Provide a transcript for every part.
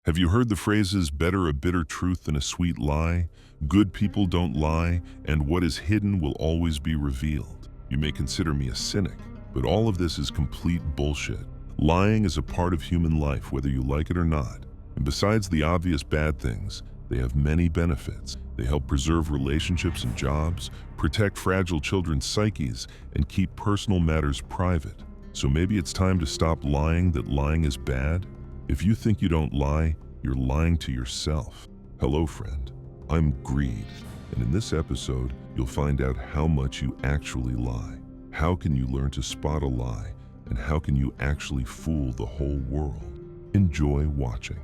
Have you heard the phrases, better a bitter truth than a sweet lie? Good people don't lie, and what is hidden will always be revealed. You may consider me a cynic, but all of this is complete bullshit. Lying is a part of human life, whether you like it or not. And besides the obvious bad things, they have many benefits. They help preserve relationships and jobs, protect fragile children's psyches, and keep personal matters private. So maybe it's time to stop lying that lying is bad? If you think you don't lie, you're lying to yourself. Hello, friend. I'm Greed, and in this episode, you'll find out how much you actually lie. How can you learn to spot a lie, and how can you actually fool the whole world? Enjoy watching.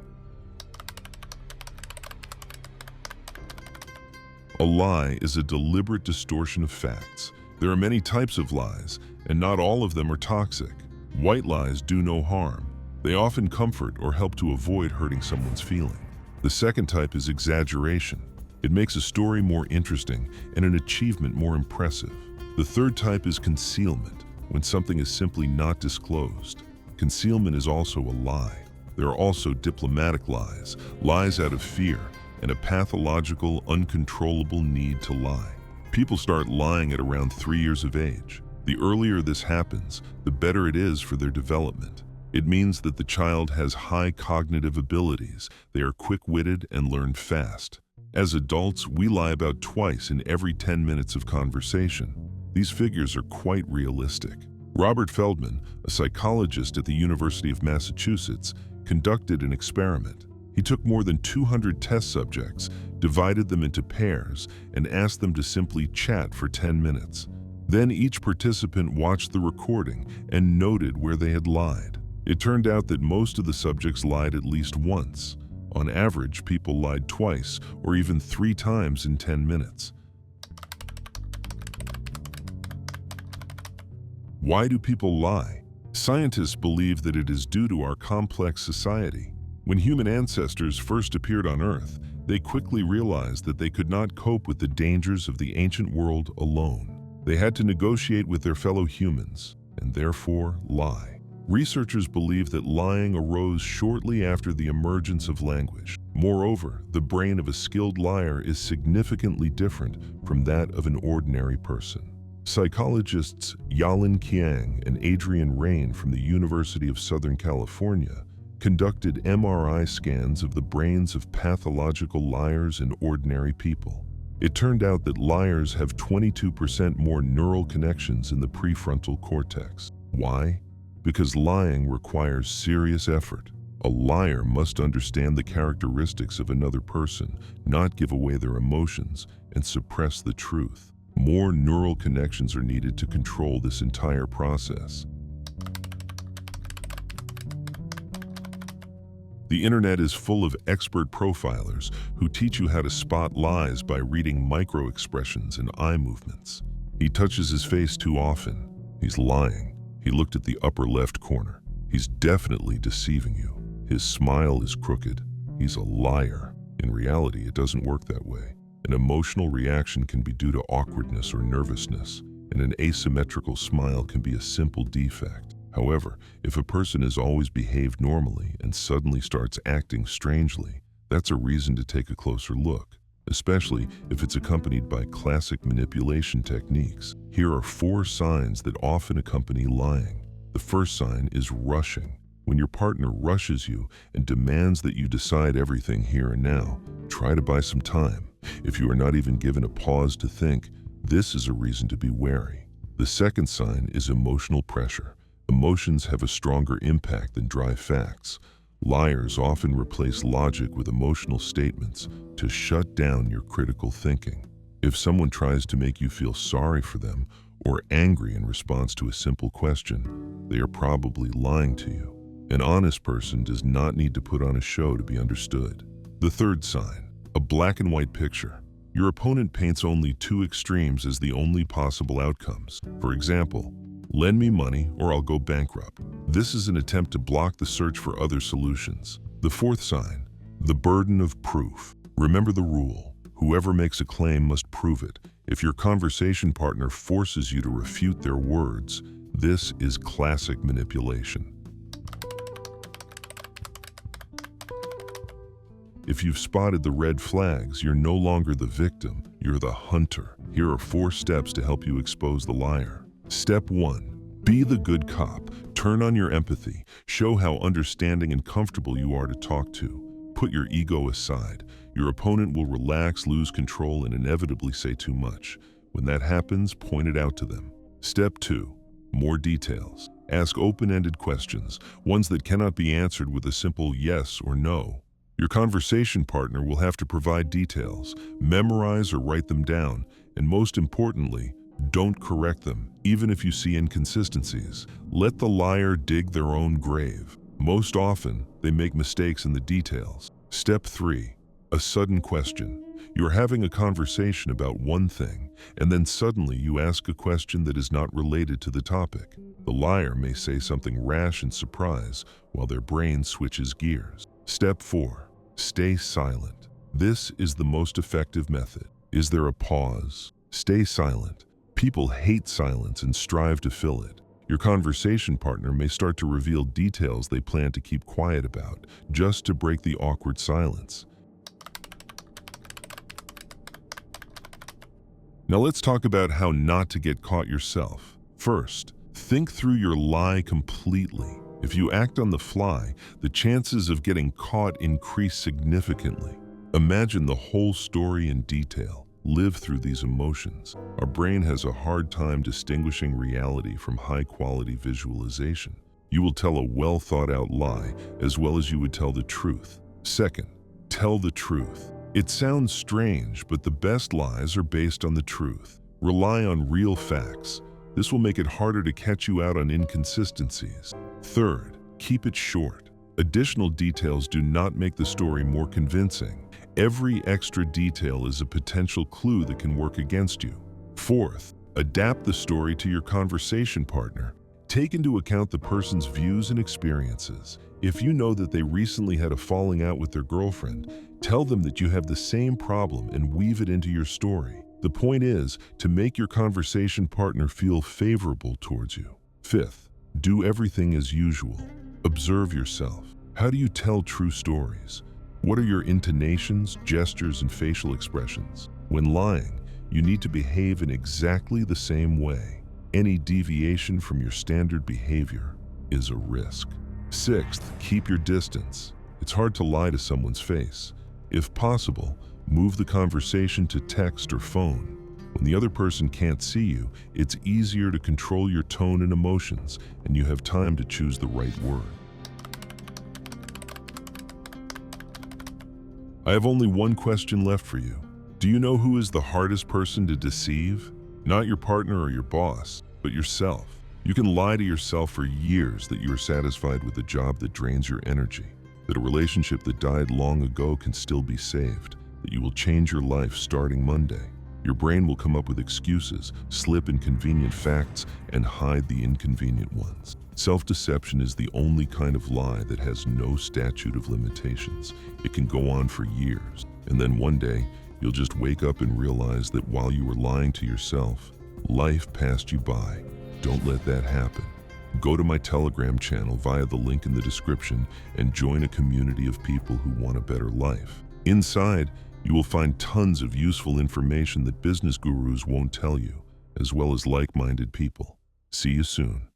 A lie is a deliberate distortion of facts. There are many types of lies, and not all of them are toxic. White lies do no harm. They often comfort or help to avoid hurting someone's feeling. The second type is exaggeration. It makes a story more interesting and an achievement more impressive. The third type is concealment, when something is simply not disclosed. Concealment is also a lie. There are also diplomatic lies, lies out of fear, and a pathological, uncontrollable need to lie. People start lying at around 3 years of age. The earlier this happens, the better it is for their development. It means that the child has high cognitive abilities. They are quick-witted and learn fast. As adults, we lie about twice in every 10 minutes of conversation. These figures are quite realistic. Robert Feldman, a psychologist at the University of Massachusetts, conducted an experiment. He took more than 200 test subjects, divided them into pairs, and asked them to simply chat for 10 minutes. Then each participant watched the recording and noted where they had lied. It turned out that most of the subjects lied at least once. On average, people lied twice or even 3 times in 10 minutes. Why do people lie? Scientists believe that it is due to our complex society. When human ancestors first appeared on Earth, they quickly realized that they could not cope with the dangers of the ancient world alone. They had to negotiate with their fellow humans, and therefore lie. Researchers believe that lying arose shortly after the emergence of language. Moreover, the brain of a skilled liar is significantly different from that of an ordinary person. Psychologists Yalin Qiang and Adrian Rain from the University of Southern California conducted MRI scans of the brains of pathological liars and ordinary people. It turned out that liars have 22% more neural connections in the prefrontal cortex. Why? Because lying requires serious effort. A liar must understand the characteristics of another person, not give away their emotions, and suppress the truth. More neural connections are needed to control this entire process. The internet is full of expert profilers who teach you how to spot lies by reading micro-expressions and eye movements. He touches his face too often. He's lying. He looked at the upper left corner. He's definitely deceiving you. His smile is crooked. He's a liar. In reality, it doesn't work that way. An emotional reaction can be due to awkwardness or nervousness, and an asymmetrical smile can be a simple defect. However, if a person has always behaved normally and suddenly starts acting strangely, that's a reason to take a closer look, especially if it's accompanied by classic manipulation techniques. Here are 4 signs that often accompany lying. The first sign is rushing. When your partner rushes you and demands that you decide everything here and now, try to buy some time. If you are not even given a pause to think, this is a reason to be wary. The second sign is emotional pressure. Emotions have a stronger impact than dry facts. Liars often replace logic with emotional statements to shut down your critical thinking. If someone tries to make you feel sorry for them or angry in response to a simple question, they are probably lying to you. An honest person does not need to put on a show to be understood. The third sign, a black and white picture. Your opponent paints only 2 extremes as the only possible outcomes. For example, lend me money or I'll go bankrupt. This is an attempt to block the search for other solutions. The fourth sign, the burden of proof. Remember the rule. Whoever makes a claim must prove it. If your conversation partner forces you to refute their words, this is classic manipulation. If you've spotted the red flags, you're no longer the victim, you're the hunter. Here are 4 steps to help you expose the liar. Step 1. Be the good cop. Turn on your empathy. Show how understanding and comfortable you are to talk to. Put your ego aside. Your opponent will relax, lose control, and inevitably say too much. When that happens, point it out to them. Step 2. More details. Ask open-ended questions, ones that cannot be answered with a simple yes or no. Your conversation partner will have to provide details, memorize or write them down, and most importantly, don't correct them, even if you see inconsistencies. Let the liar dig their own grave. Most often, they make mistakes in the details. Step 3. A sudden question. You're having a conversation about one thing, and then suddenly you ask a question that is not related to the topic. The liar may say something rash in surprise, while their brain switches gears. Step 4. Stay silent. This is the most effective method. Is there a pause? Stay silent. People hate silence and strive to fill it. Your conversation partner may start to reveal details they plan to keep quiet about, just to break the awkward silence. Now let's talk about how not to get caught yourself. First, think through your lie completely. If you act on the fly, the chances of getting caught increase significantly. Imagine the whole story in detail. Live through these emotions. Our brain has a hard time distinguishing reality from high-quality visualization. You will tell a well-thought-out lie as well as you would tell the truth. Second, tell the truth. It sounds strange, but the best lies are based on the truth. Rely on real facts. This will make it harder to catch you out on inconsistencies. Third, keep it short. Additional details do not make the story more convincing. Every extra detail is a potential clue that can work against you. Fourth, adapt the story to your conversation partner. Take into account the person's views and experiences. If you know that they recently had a falling out with their girlfriend, tell them that you have the same problem and weave it into your story. The point is to make your conversation partner feel favorable towards you. Fifth, do everything as usual. Observe yourself. How do you tell true stories? What are your intonations, gestures, and facial expressions? When lying, you need to behave in exactly the same way. Any deviation from your standard behavior is a risk. Sixth, keep your distance. It's hard to lie to someone's face. If possible, move the conversation to text or phone. When the other person can't see you, it's easier to control your tone and emotions, and you have time to choose the right word. I have only one question left for you. Do you know who is the hardest person to deceive? Not your partner or your boss, but yourself. You can lie to yourself for years that you are satisfied with a job that drains your energy, that a relationship that died long ago can still be saved, that you will change your life starting Monday. Your brain will come up with excuses, slip inconvenient facts, and hide the inconvenient ones. Self-deception is the only kind of lie that has no statute of limitations. It can go on for years, and then one day, you'll just wake up and realize that while you were lying to yourself, life passed you by. Don't let that happen. Go to my Telegram channel via the link in the description and join a community of people who want a better life. Inside, you will find tons of useful information that business gurus won't tell you, as well as like-minded people. See you soon.